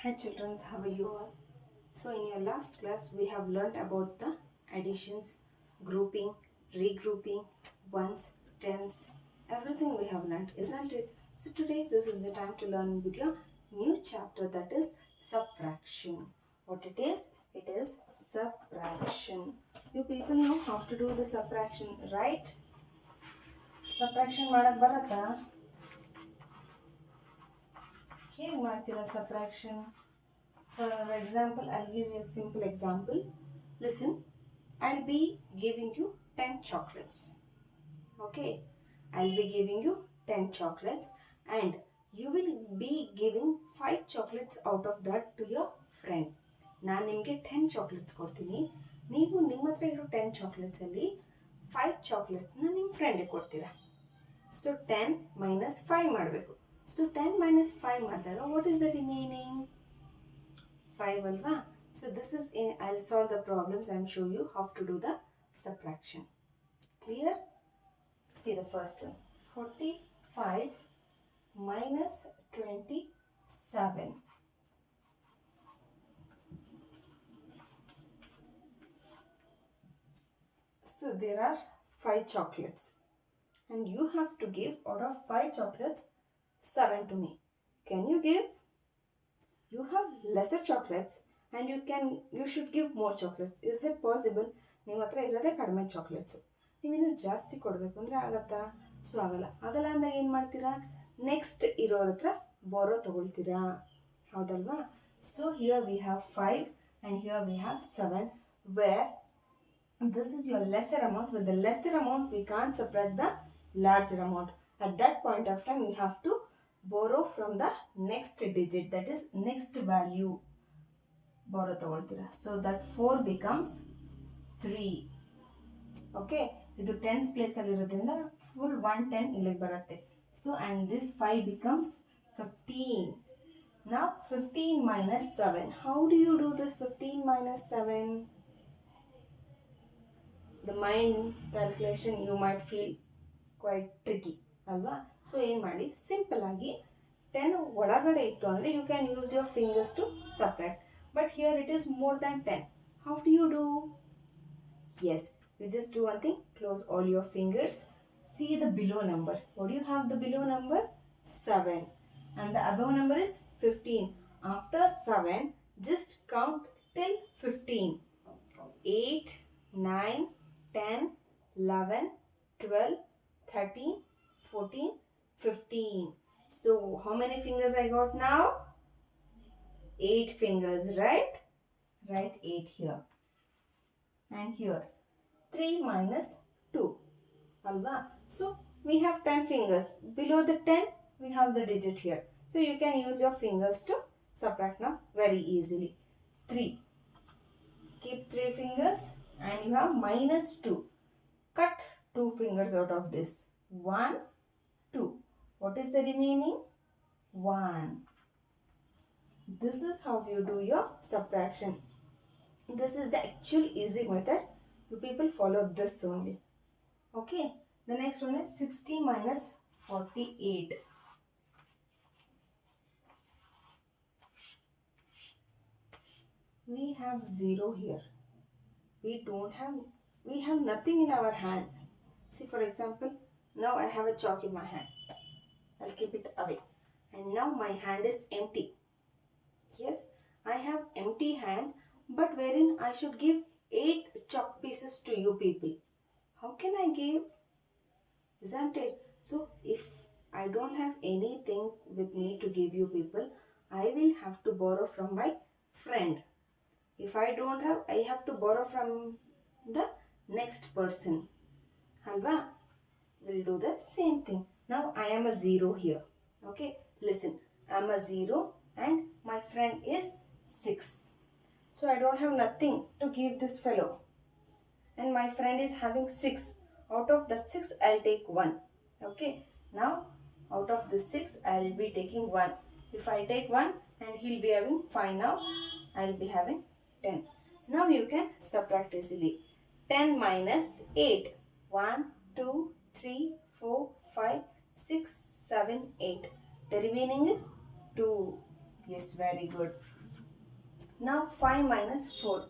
Hi children, how are you all? So in your last class we have learnt about the additions, grouping, regrouping, ones, tens, everything we have learnt, isn't it? So today this is the time to learn with your new chapter, that is subtraction. What it is? It is subtraction. You people know how to do the subtraction, right? Subtraction ಮಾಡಕ್ ಬರತ್ತಾ? ಹೇಗೆ ಮಾಡ್ತೀರಾ subtraction? For example, I'll give you a simple example. Listen, I'll be giving you 10 chocolates. Okay, I'll be giving you 10 chocolates and you will be giving 5 chocolates out of that to your friend. ನಾನು ನಿಮಗೆ 10 chocolates ಕೊಡ್ತೀನಿ, ನೀವು ನಿಮ್ಮ ಹತ್ರ ಇರೋ 10 ಚಾಕ್ಲೇಟ್ಸಲ್ಲಿ 5 ಚಾಕ್ಲೇಟ್ಸ್ನ ನಿಮ್ಮ ಫ್ರೆಂಡಿಗೆ ಕೊಡ್ತೀರಾ. ಸೊ 10 ಮೈನಸ್ 5 ಮಾಡಬೇಕು. ಸೊ 10 ಮೈನಸ್ 5 ಮಾಡಿದಾಗ what is the remaining? 5 alva. So this is I'll solve the problems and show you how to do the subtraction. Clear? See the first one. 45 minus 27. So there are 5 chocolates and you have to give out of 5 chocolates 7 to me. Can you give? You have lesser chocolates and you should give more chocolates. Is that possible? ನಿಮ್ಮ ಹತ್ರ ಇರೋದೇ ಕಡಿಮೆ chocolates, ನೀವಿನ್ನು ಜಾಸ್ತಿ ಕೊಡಬೇಕು ಅಂದರೆ ಆಗತ್ತಾ? So ಆಗಲ್ಲ. ಅಂದಾಗ ಏನು ಮಾಡ್ತೀರಾ? ನೆಕ್ಸ್ಟ್ ಇರೋರ ಹತ್ರ ಬೋರೋ ತಗೊಳ್ತೀರಾ, ಹೌದಲ್ವಾ? So here we have 5 and here we have 7, where this is your lesser amount. With the lesser amount we can't subtract the larger amount. At that point of time you have to borrow from the next digit, that is next value borrow ತಗೊಳ್ತೀರಾ. So that 4 becomes 3. Okay, ಇದು tens place ಅಲ್ಲಿ ಇರೋದ್ರಿಂದ full 110 ಇಲ್ಲಿಗೆ ಬರುತ್ತೆ. So and this 5 becomes 15. Now 15 minus 7. How do you do this 15 minus 7? The mind calculation you might feel quite tricky ಅಲ್ವಾ? So ಏನು ಮಾಡಿ, simple ಆಗಿ 10 ಒಳಗಡೆ ಇತ್ತು ಅಂದರೆ you can use your fingers to subtract. But here it is more than 10. How do you do? Yes, you just do one thing. Close all your fingers. See the below number. What do you have the below number? 7. And the above number is 15. After 7, just count till 15. 8, 9, 10, 11, 12, 13, 14, 15. So how many fingers I got now? 8 fingers, right? Write 8 here. And here 3 minus 2. Alva. So we have 10 fingers. Below the 10 we have the digit here. So you can use your fingers to subtract now very easily. 3. Keep 3 fingers and you have minus 2. Cut 2 fingers out of this. 1, 2. What is the remaining? 1. This is how you do your subtraction. This is the actual easy method. You people follow this only. Okay. The next one is 60 minus 48. We have 0 here. We have nothing in our hand. See, for example, now I have a chalk in my hand. I'll keep it away. And now my hand is empty. Yes, I have empty hand, but wherein I should give 8 chalk pieces to you people. How can I give? Isn't it? So if I don't have anything with me to give you people, I will have to borrow from my friend. If I don't have, I have to borrow from the next person. Halva? We'll do the same thing. Now I am a 0 here. Okay, listen, I am a 0 and my friend is 6. So I don't have nothing to give this fellow. And my friend is having 6. Out of that 6, I'll take 1. Okay, now out of the 6, I'll be taking 1. If I take 1 and he'll be having 5 now, I'll be having 10. Now you can subtract easily. 10 minus 8. 1, 2, 3, 4, 5, 6, 7, 8. The remaining is 2. Yes, very good. Now 5 minus 4.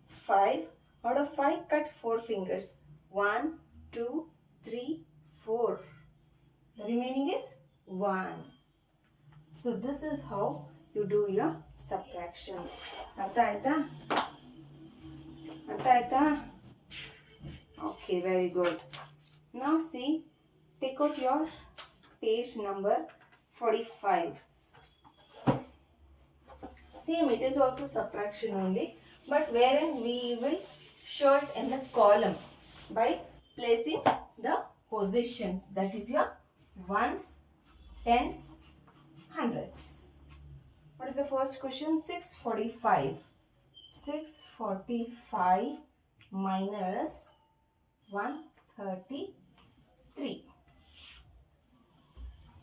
5. Out of 5, cut 4 fingers. 1, 2, 3, 4. The remaining is 1. So this is how you do your subtraction. Artha aita? Artha aita? Okay, very good. Now see, take out your page number 45. Same, it is also subtraction only, but wherein we will show it in the column by placing the positions, that is your ones, tens, hundreds. What is the first question? 645. 645 minus 133.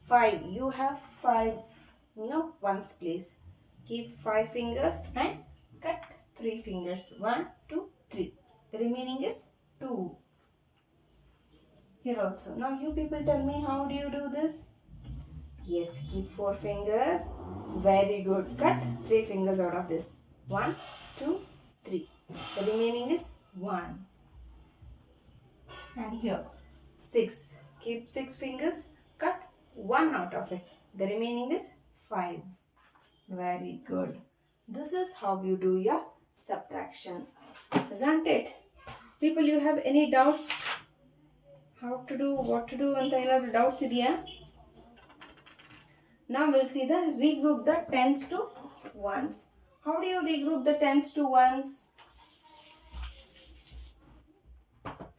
5. You have 5 in your ones place. Keep 5 fingers and cut 3 fingers. 1, 2, 3. The remaining is 2. Here also. Now you people tell me, how do you do this? Yes, keep 4 fingers. Very good. Cut 3 fingers out of this. 1, 2, 3. The remaining is 1. And here 6. Keep 6 fingers. Cut 1 out of it. The remaining is 5. Very good. This is how you do your subtraction. Isn't it? People, you have any doubts? How to do, what to do, and another doubts idea? Now we'll see the regroup the tens to ones. How do you regroup the tens to ones?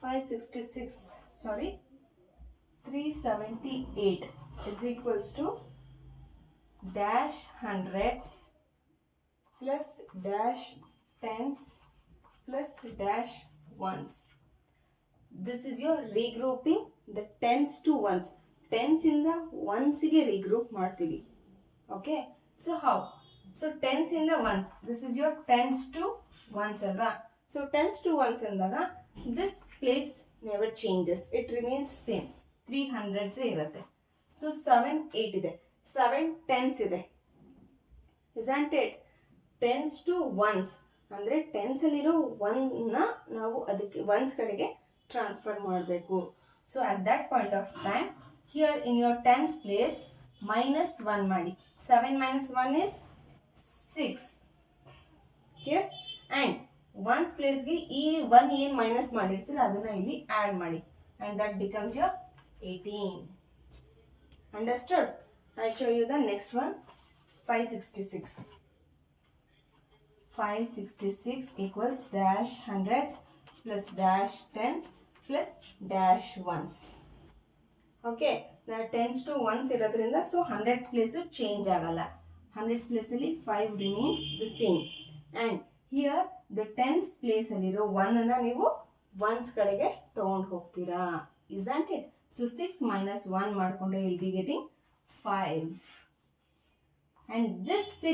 378 is equals to dash hundreds plus dash tens plus dash ones. This is your regrouping the tens to ones. Tens in the ones ಗೆ regroup ಮಾಡ್ತೀವಿ. Okay. So how? So tens in the ones. This is your tens to ones ಅಲ್ವಾ? So tens to ones ಅಂದಾಗ this place never changes. It remains same. 300s ಇರುತ್ತೆ. So 7 8 ಇದೆ. 7 tens ಇದೆ. Isn't it? Tens to ones ಅಂದ್ರೆ tens ಅಲ್ಲಿರೋ 1 ನ ನಾವು ಅದಕ್ಕೆ ones ಕಡೆಗೆ ಟ್ರಾನ್ಸ್ಫರ್ ಮಾಡಬೇಕು. So at that point of time, here in your tens place minus 1 ಮಾಡಿ. 7 minus 1 is 6. Yes, and ones place ಗೆ ಈ 1 ಏನು ಮೈನಸ್ ಮಾಡಿರ್ತೀರ ಅದನ್ನ ಇಲ್ಲಿ ಆಡ್ ಮಾಡಿ, and that becomes your 18. Understood? I'll show you the next one. 566. 566 equals dash hundreds plus dash tens plus dash ones. Okay, now tens to ones ಇರೋದ್ರಿಂದ so hundreds place change ಆಗಲ್ಲ. Hundreds place ಅಲ್ಲಿ 5 remains the same, and here the tens place ಅಲ್ಲಿರೋ 1 ಅನ್ನ ನೀವು ones ಕಡೆಗೆ ತಗೊಂಡು ಹೋಗ್ತೀರಾ. Isn't it? So 6 minus 1 ಮಾಡಿಕೊಂಡ್ರೆ you'll be getting 5, and this 6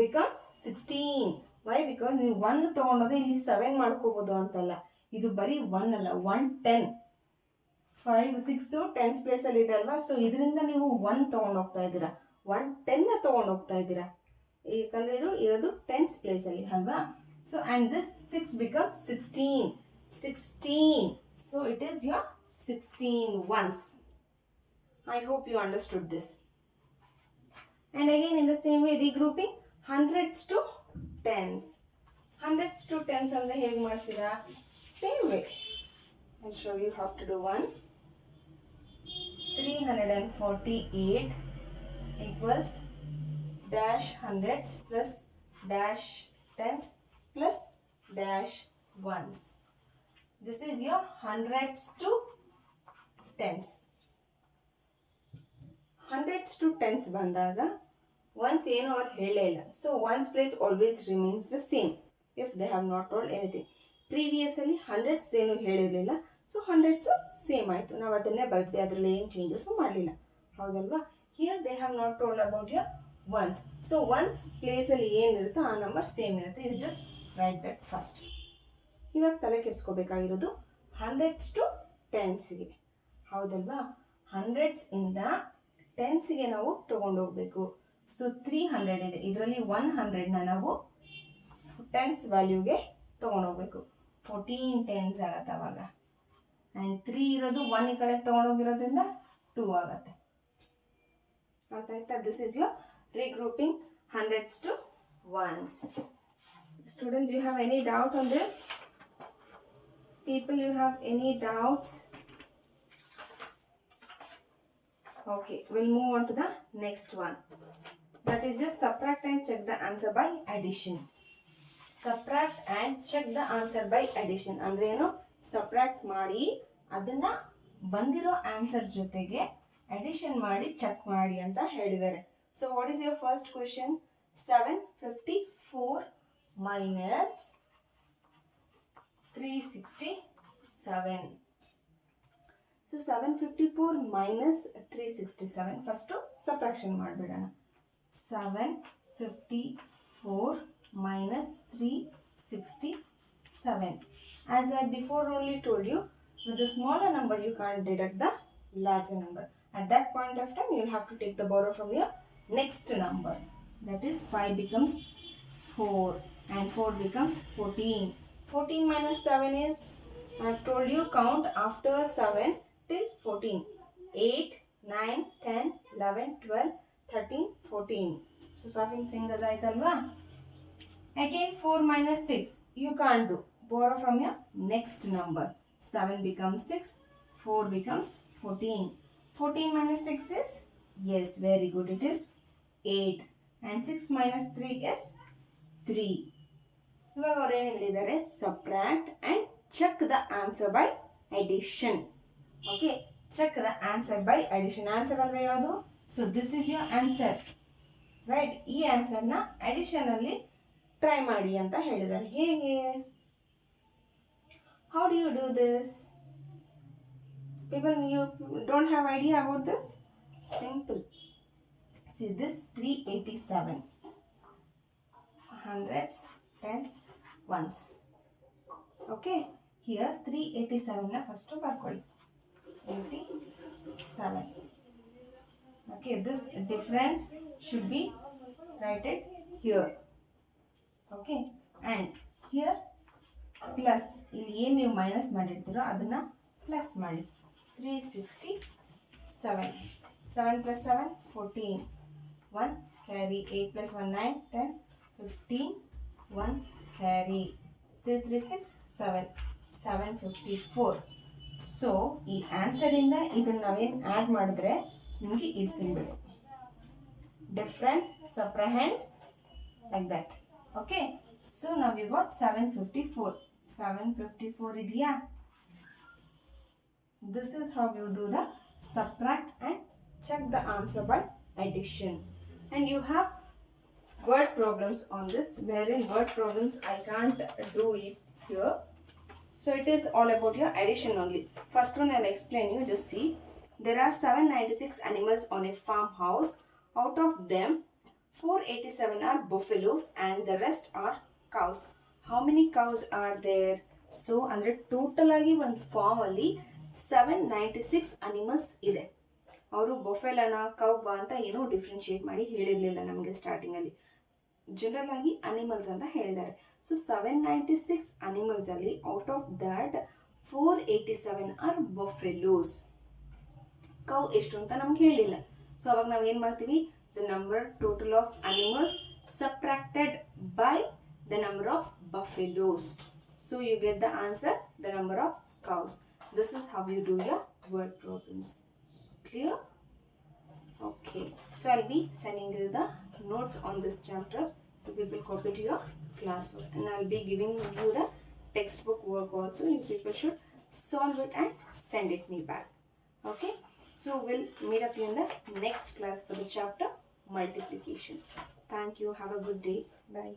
becomes 16. Why? Because ನೀವು 1 ತಗೊಂಡೋದ್ರೆ ಇಲ್ಲಿ 7 ಮಾಡ್ಕೋಬಹುದು ಅಂತಲ್ಲ, ಇದು ಬರೀ 1 ಅಲ್ಲ, 110. 5 6 ಟೆನ್ಸ್ ಪ್ಲೇಸ್ ಅಲ್ಲಿ ಇದೆ ಅಲ್ವಾ, ಸೊ ಇದರಿಂದ ನೀವು 1 ತಗೊಂಡು ಹೋಗ್ತಾ ಇದ್ದೀರಾ, 110 ತಗೊಂಡು ಹೋಗ್ತಾ ಇದ್ದೀರಾ, ಯಾಕಂದ್ರೆ ಇದು ಇರೋದು ಟೆನ್ಸ್ ಪ್ಲೇಸ್ ಅಲ್ಲಿ ಅಲ್ವಾ. So and this 6 becomes 16. 16. So it is your 16 ones. I hope you understood this. And again in the same way regrouping hundreds to tens. Hundreds to tens ಅಂದ್ರೆ ಹೇಗೆ ಮಾಡ್ತೀರಾ? Same way. I'll show you how to do one. 348 equals dash hundreds plus dash tens plus dash ones. This is your hundreds to tens. Hundreds to tens ಬಂದಾಗ ones ಏನು ಅವ್ರು ಹೇಳೇ ಇಲ್ಲ, so ones place always remains the same if they have not told anything. Previous ಅಲ್ಲಿ hundreds ಏನು ಹೇಳಿರಲಿಲ್ಲ, so hundreds same ಆಯಿತು, ನಾವು ಅದನ್ನೇ ಬರೆದ್ವಿ, ಅದರಲ್ಲಿ ಏನು ಚೇಂಜಸ್ ಮಾಡಲಿಲ್ಲ, ಹೌದಲ್ವಾ. Here they have not told about your ones, so ones ಪ್ಲೇಸಲ್ಲಿ ಏನಿರುತ್ತೋ ಆ ನಂಬರ್ ಸೇಮ್ ಇರುತ್ತೆ, you just write that first. ಇವಾಗ ತಲೆ ಕೆಡಿಸ್ಕೋಬೇಕಾಗಿರೋದು hundreds to tensಗೆ, ಹೌದಲ್ವಾ. hundreds ಇಂದ ಟೆನ್ಸ್ಗೆ ನಾವು ತಗೊಂಡೋಗ್ಬೇಕು. ಸೊ 300 ಇದೆ, ಇದರಲ್ಲಿ 100ನ ನಾವು ಟೆನ್ಸ್ ವ್ಯಾಲ್ಯೂಗೆ ತೊಗೊಂಡೋಗ್ಬೇಕು. 14 ಟೆನ್ಸ್ ಆಗತ್ತೆ ಅವಾಗ. ಆ್ಯಂಡ್ 3 ಇರೋದು 1 ಈ ಕಡೆ ತೊಗೊಂಡೋಗಿರೋದ್ರಿಂದ 2 ಆಗತ್ತೆ. ಅರ್ಥ ಆಯ್ತಾ? This is your regrouping hundreds to ones. Students, you have any doubt on this? People, you have any doubts? Okay, we'll move on to the next one. That is just subtract and check the answer by addition. Subtract and check the answer by addition. ಅಂದ್ರೆ ಏನು? Subtract ಮಾಡಿ ಅದನ್ನ ಬಂದಿರೋ answer ಜೊತೆಗೆ addition ಮಾಡಿ check ಮಾಡಿ ಅಂತ ಹೇಳಿದ್ದಾರೆ. So what is your first question? 754 minus 367. So 754 minus 367 first subtraction ಮಾಡಿಬಿಡೋಣ. 754 minus 367. As I before only told you, with the smaller number you can't deduct the larger number. At that point of time, you will have to take the borrow from your next number. That is 5 becomes 4 and 4 becomes 14. 14 minus 7 is, I have told you, count after 7 till 14. 8, 9, 10, 11, 12, 13, 14. So, stopping fingers aitalva. Again 4 minus 6, you can't do. Borrow from your next number. 7 becomes 6, 4 becomes 14. 14 minus 6 is, yes, very good, it is 8. And 6 minus 3 is 3. ಇವಾಗ ಅವರು ಏನು ಹೇಳಿದ್ದಾರೆ? Subtract and check the answer by addition. Okay, check the answer by addition. Answer ಅಂದ್ರೆ ಯಾವುದು? So this is your answer, right? ಈ ಆನ್ಸರ್ನ addition ಅಲ್ಲಿ try ಮಾಡಿ ಅಂತ ಹೇಳಿದ್ದಾರೆ. ಹೇಗೆ? How do you do this? People, you don't have idea about this? Simple. See this 387. Hundreds, tens, ones. Okay. Here 387 na first ಬರ್ಕೊಳ್ಳಿ. 87. Okay. This difference should be written here. Okay. And here plus, ಇಲ್ಲಿ ಏನು ನೀವು minus ಮಾಡಿರ್ತೀರೋ ಅದನ್ನು plus ಮಾಡಿ. 367. 7 plus 7, 14. 1 carry. 8 plus 1, 9, 10, 15. 1 carry. 3, 3, 6, 7. 754. So ಈ ಆನ್ಸರಿಂದ ಇದನ್ನು ನಾವೇನು ಆ್ಯಡ್ ಮಾಡಿದ್ರೆ ನಿಮಗೆ ಇದು ಸಿಗಬೇಕು. ಡಿಫ್ರೆನ್ಸ್ ಸಪ್ರಹೆಂಡ್ ಲೈಕ್ ದಟ್. ಓಕೆ, ಸೊ ನಾವು ಯು ಗಾಟ್ 754. 754 ಇದೆಯಾ? This is how you do the subtract and check the answer by addition. And you have word problems on this, wherein word problems I can't do it here. So it is all about your addition only. First one I'll explain you. Just see, there are 796 animals on a farmhouse. Out of them 487 are buffaloes and the rest are cows. How many cows are there? So ಅಂದ್ರೆ total ಆಗಿ ಒಂದು form ಅಲ್ಲಿ 796 animals ಇದೆ. ಅವರು ಬೊಫೆಲನ ಕವ್ವ ಅಂತ ಏನೋ differentiate ಮಾಡಿ ಹೇಳಿರಲಿಲ್ಲ ನಮಗೆ ಸ್ಟಾರ್ಟಿಂಗ್ ಅಲ್ಲಿ. ಜನರಲ್ ಆಗಿ ಅನಿಮಲ್ಸ್ ಅಂತ ಹೇಳಿದ್ದಾರೆ. ಸೊ 796 ಅನಿಮಲ್ಸ್ ಅಲ್ಲಿ out of that 487 are buffaloes. Cow ಎಷ್ಟು ಅಂತ ನಮ್ಗೆ ಹೇಳಿಲ್ಲ. ಸೊ ಅವಾಗ ನಾವೇನು ಮಾಡ್ತೀವಿ? The number total of animals subtracted by the number of buffaloes. So you get the answer, the number of cows. This is how you do your word problems. Clear? Okay. So I'll be sending you the notes on this chapter to people copy to your classwork. And I'll be giving you the textbook work also. You people should solve it and send it me back. Okay. So we'll meet up in the next class for the chapter multiplication. Thank you. Have a good day. Bye.